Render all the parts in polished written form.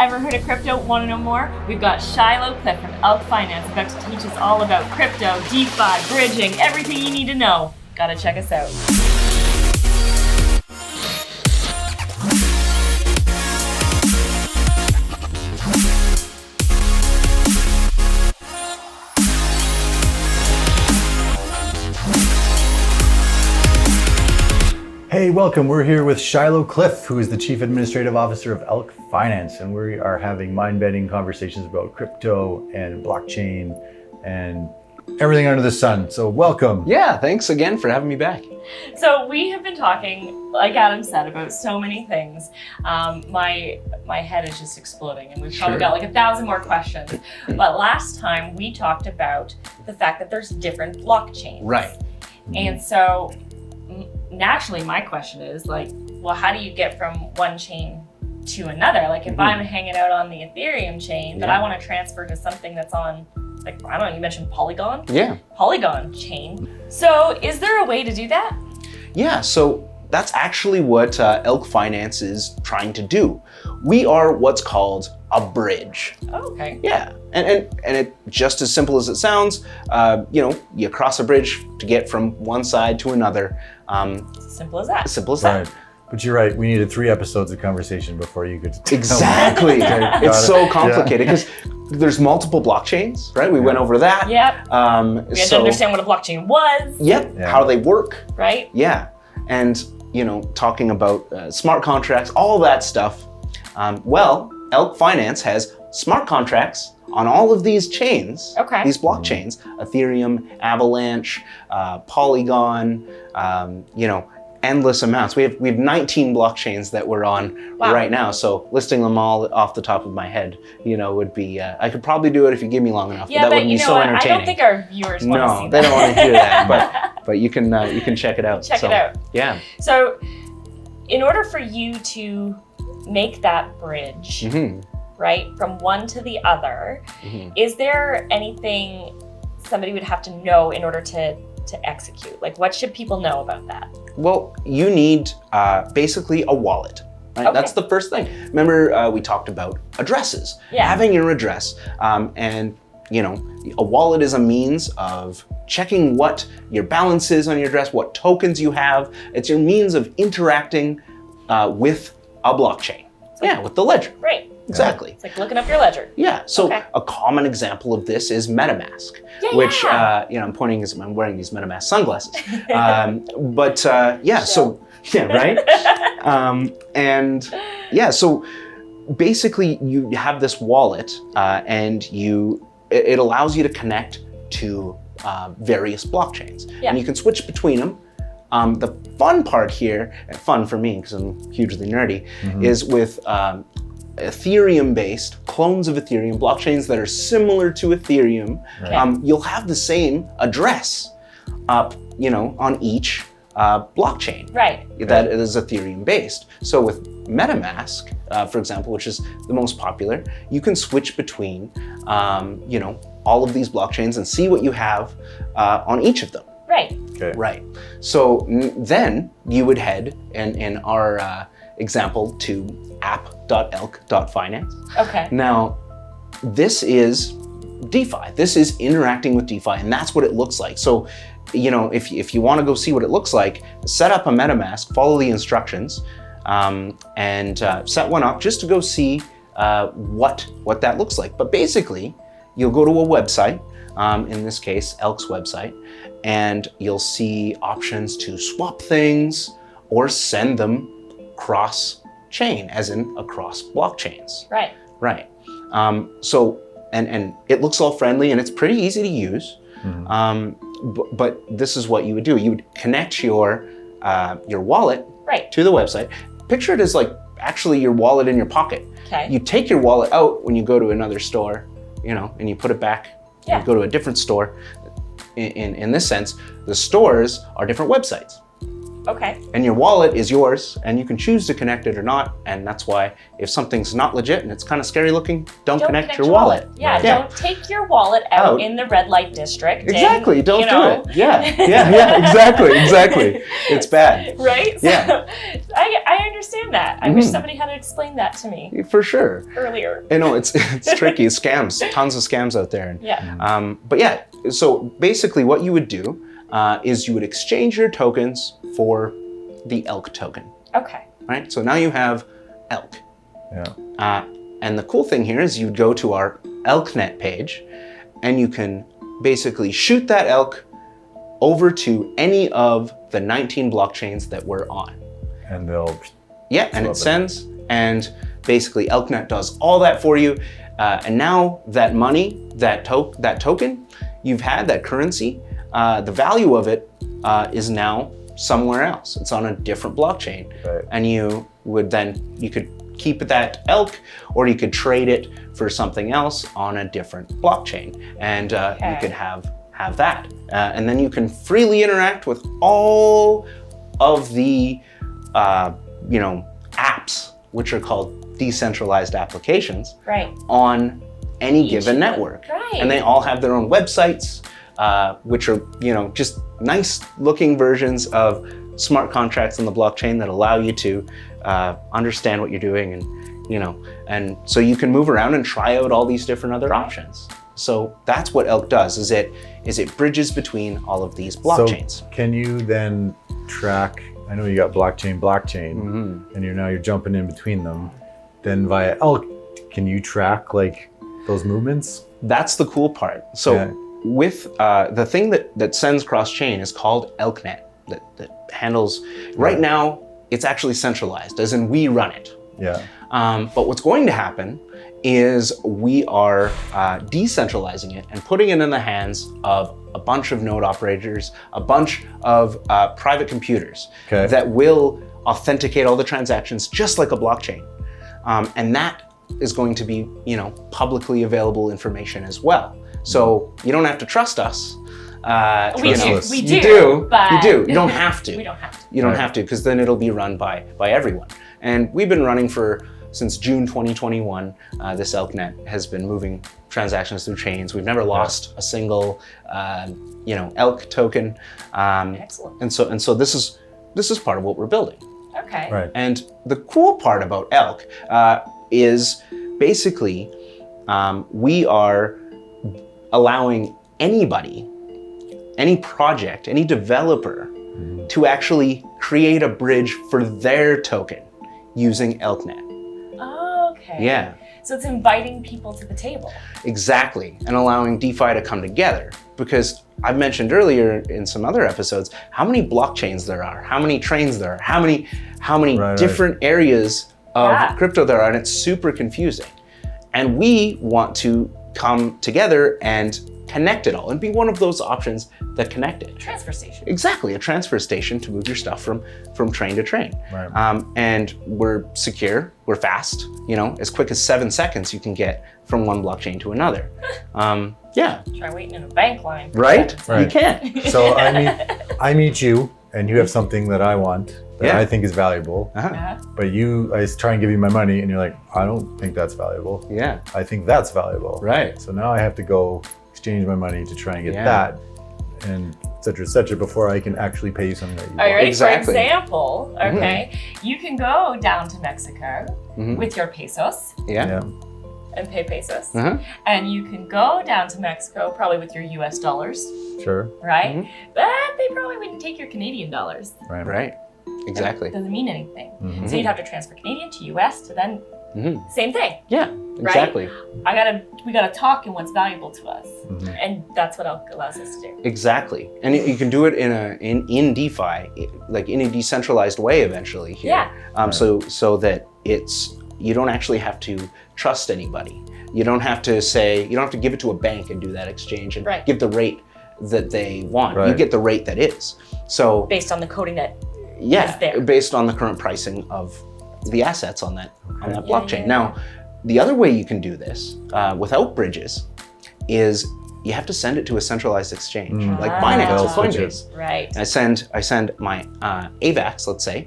Ever heard of crypto? Want to know more? We've got Shylo, Cliffe from Elk Finance about to teach us all about crypto, DeFi, bridging, everything you need to know. Gotta check us out. Hey, welcome. We're here with Shylo Cliffe, who is the Chief Administrative Officer of Elk Finance, and we are having mind-bending conversations about crypto and blockchain and everything under the sun. So welcome. Yeah, thanks again for having me back. So we have been talking, like Adam said, about so many things. My head is just exploding, and we've probably got like 1,000 more questions. But last time we talked about the fact that there's different blockchains. Right. And so naturally, my question is like, well, how do you get from one chain to another? Like if I'm hanging out on the Ethereum chain, but I want to transfer to something that's on, like, I don't know, you mentioned Polygon? Yeah. Polygon chain. So is there a way to do that? Yeah, so that's actually what Elk Finance is trying to do. We are what's called a bridge. Oh, okay. Yeah, and it just as simple as it sounds. You cross a bridge to get from one side to another. Simple as that. Simple as that. Right. But you're right, we needed 3 episodes of conversation before you could Exactly. It's so complicated because there's multiple blockchains, right? We went over that. Yep. We had to understand what a blockchain was. Yep. Yeah. How they work. Right. Yeah. And talking about smart contracts, all that stuff. Elk Finance has smart contracts on all of these chains, these blockchains, Ethereum, Avalanche, Polygon, endless amounts. We have 19 blockchains that we're on right now. So listing them all off the top of my head, would be, I could probably do it if you give me long enough, yeah, but that wouldn't be so entertaining. I don't think our viewers want to see that. No, they don't want to hear that, but you can check it out. Check it out. Yeah. So in order for you to make that bridge, right, from one to the other, is there anything somebody would have to know in order to execute? Like, what should people know about that? Well, you need basically a wallet. Right? Okay. That's the first thing. Remember, we talked about addresses. Yeah. Having your address, and a wallet is a means of checking what your balance is on your address, what tokens you have. It's your means of interacting with a blockchain. With the ledger. Right. Exactly. It's like looking up your ledger. Yeah. So a common example of this is MetaMask, which I'm pointing as I'm wearing these MetaMask sunglasses. So basically you have this wallet, and it allows you to connect to various blockchains, and you can switch between them. The fun part here, and fun for me because I'm hugely nerdy, is with Ethereum-based clones of Ethereum, blockchains that are similar to Ethereum. Right. You'll have the same address on each blockchain. Right. That is Ethereum-based. So with MetaMask, for example, which is the most popular, you can switch between all of these blockchains and see what you have on each of them. Right. Okay. Right. So then you would head, in our example, to app.elk.finance. Okay. Now, this is DeFi. This is interacting with DeFi, and that's what it looks like. So, if you want to go see what it looks like, set up a MetaMask, follow the instructions, and set one up just to go see what that looks like. But basically, you'll go to a website, in this case, Elk's website, and you'll see options to swap things or send them cross-chain, as in across blockchains. Right. Right. So it looks all friendly and it's pretty easy to use. But this is what you would do. You would connect your wallet to the website. Picture it as like actually your wallet in your pocket. Okay. You take your wallet out when you go to another store, and you put it back. Yeah. You go to a different store. In this sense, the stores are different websites. Okay. And your wallet is yours, and you can choose to connect it or not. And that's why if something's not legit and it's kind of scary looking, don't connect your wallet. Yeah, don't take your wallet out in the red light district. Exactly, and, don't do it. Yeah, exactly. It's bad. Right? Yeah. So, I understand that. I wish somebody had explained that to me For sure. earlier. I know, it's tricky. Scams, tons of scams out there. Yeah. But yeah, so basically what you would do is you would exchange your tokens for the Elk token. Okay. Right? So now you have Elk. Yeah. And the cool thing here is you'd go to our ElkNet page and you can basically shoot that Elk over to any of the 19 blockchains that we're on. And they'll... Yeah, and it sends, and basically ElkNet does all that for you. And now that money, that token you've had, that currency, the value of it is now somewhere else. It's on a different blockchain. Right. And you could keep that Elk, or you could trade it for something else on a different blockchain. And you could have that. And then you can freely interact with all of the apps, which are called decentralized applications, on any given network. Right. And they all have their own websites, which are, just nice looking versions of smart contracts on the blockchain that allow you to understand what you're doing, and so you can move around and try out all these different other options. So that's what Elk does, is it bridges between all of these blockchains. So can you then track, I know you got blockchain, and you're jumping in between them. Then via Elk, can you track like those movements? That's the cool part. So with the thing that sends cross-chain is called ElkNet, that handles, right now, it's actually centralized, as in we run it. Yeah. But what's going to happen is we are decentralizing it and putting it in the hands of a bunch of node operators, a bunch of private computers that will authenticate all the transactions just like a blockchain. And that is going to be, publicly available information as well. So you don't have to trust us. We do. You do. But You don't have to. We don't have to. You don't have to, because then it'll be run by everyone. And we've been running since June 2021. This ElkNet has been moving transactions through chains. We've never lost a single, Elk token. Excellent. And so this is part of what we're building. Okay. Right. And the cool part about Elk is basically we are allowing anybody, any project, any developer to actually create a bridge for their token using ElkNet. Okay. Yeah. So it's inviting people to the table. Exactly, and allowing DeFi to come together. Because I've mentioned earlier in some other episodes how many blockchains there are, how many trains there are, how many different areas of crypto there are, and it's super confusing. And we want to come together and connect it all and be one of those options that connect it. Transfer station. Exactly, a transfer station to move your stuff from train to train. Right. And we're secure, we're fast, as quick as 7 seconds you can get from one blockchain to another. Yeah. Try waiting in a bank line. Right? Right. You can't. So I meet you, and you have something that I want that I think is valuable. But I try and give you my money, and you're like, I don't think that's valuable. Yeah. I think that's valuable. Right. So now I have to go exchange my money to try and get that, and et cetera, before I can actually pay you something that you want. All right, Exactly. for example, you can go down to Mexico with your pesos Yeah. and pay pesos. And you can go down to Mexico probably with your US dollars, Sure. right? But they probably wouldn't take your Canadian dollars. Right. Exactly. It doesn't mean anything. So you'd have to transfer Canadian to US to then same thing. Yeah, exactly. Right? We gotta talk in what's valuable to us. And that's what Elk allows us to do. Exactly. And you can do it in DeFi, like in a decentralized way eventually here. Yeah. So that you don't actually have to trust anybody. You don't have to give it to a bank and do that exchange and give the rate that they want. You get the rate that is. So based on the coding that is there. Based on the current pricing of the assets on that blockchain. Now, the other way you can do this without bridges is you have to send it to a centralized exchange, like Ah. Binance or They'll switch it. Coinbase. Right. I send my AVAX, let's say,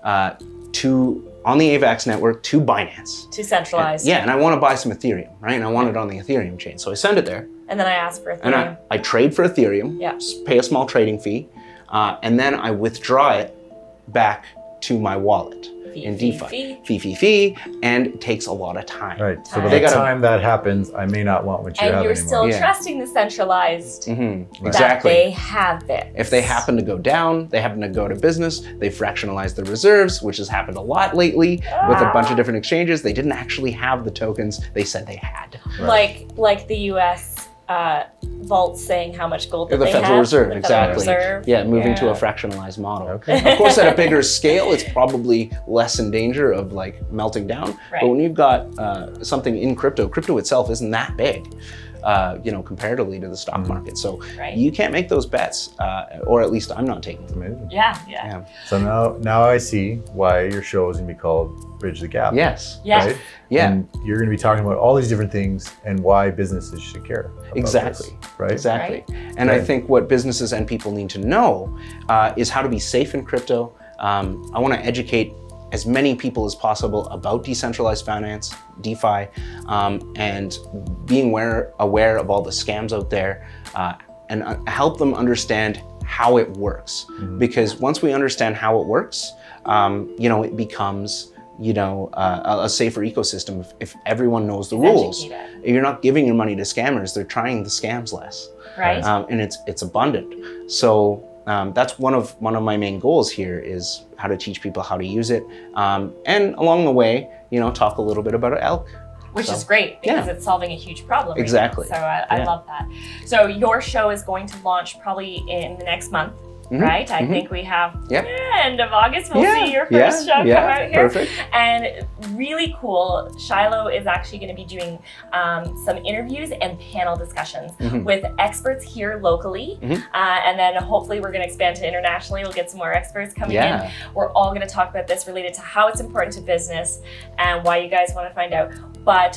on the AVAX network to Binance. To centralized. Yeah, and I want to buy some Ethereum, right? And I want it on the Ethereum chain. So I send it there. And then I ask for Ethereum. And I trade for Ethereum, Yeah. pay a small trading fee, and then I withdraw it back to my wallet in DeFi. Fee, and it takes a lot of time. Right. So by They the gotta- time that happens, I may not want what you And have you're anymore. still Yeah. trusting the centralized Mm-hmm. that Exactly. they have it. If they happen to go down, they happen to go to business, they fractionalize their reserves, which has happened a lot lately with a bunch of different exchanges. They didn't actually have the tokens they said they had. Like the US vaults saying how much gold that The they Federal have. Reserve, the exactly. Federal Reserve. Yeah, moving to a Yeah. fractionalized model. Okay. Of course, at a bigger scale, it's probably less in danger of like melting down. Right. But when you've got something in crypto itself isn't that big, comparatively to the stock market. So Right. you can't make those bets, or at least I'm not taking them. Amazing. Yeah. So now I see why your show is going to be called Bridge the Gap. Yes. Yeah. Right? Yeah. And you're going to be talking about all these different things and why businesses should care about Exactly. this, right? Exactly. And I Right. think what businesses and people need to know is how to be safe in crypto. I want to educate as many people as possible about decentralized finance, DeFi, and being aware of all the scams out there, and help them understand how it works. Because once we understand how it works, it becomes a safer ecosystem if everyone knows the rules. Educated. You're not giving your money to scammers; they're trying the scams less, Right. and it's abundant. So that's one of my main goals here is how to teach people how to use it, and along the way, talk a little bit about Elk. Which So, is great because yeah. it's solving a huge problem. Exactly. Right now. So I Yeah. love that. So your show is going to launch probably in the next month, right? I think we have Yep. end of August. We'll see your first show come out here. Perfect. And really cool, Shylo is actually going to be doing some interviews and panel discussions with experts here locally. And then hopefully we're going to expand to internationally. We'll get some more experts coming Yeah. in. We're all going to talk about this related to how it's important to business and why you guys want to find out. But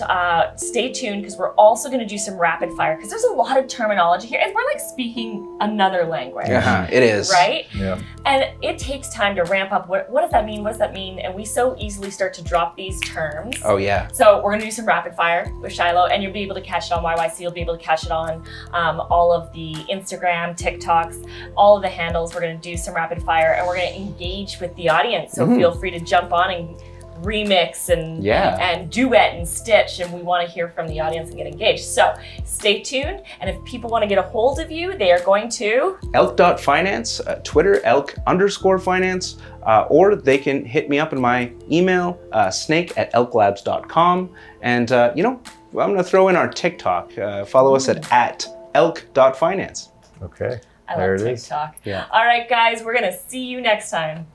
stay tuned because we're also going to do some rapid fire because there's a lot of terminology here. And we're like speaking another language. It is. Right? Yeah. And it takes time to ramp up. What does that mean? What does that mean? And we so easily start to drop these terms. Oh yeah. So we're going to do some rapid fire with Shylo, and you'll be able to catch it on YYC. You'll be able to catch it on all of the Instagram, TikToks, all of the handles. We're going to do some rapid fire, and we're going to engage with the audience. So feel free to jump on and remix and duet and stitch, and we want to hear from the audience and get engaged. So stay tuned, and if people want to get a hold of you, they are going to Elk.finance, Twitter, Elk_finance, or they can hit me up in my email, snake@elklabs.com. And, I'm going to throw in our TikTok. Follow us at elk.finance. Okay. I There love it is. TikTok. Yeah. All right, guys, we're going to see you next time.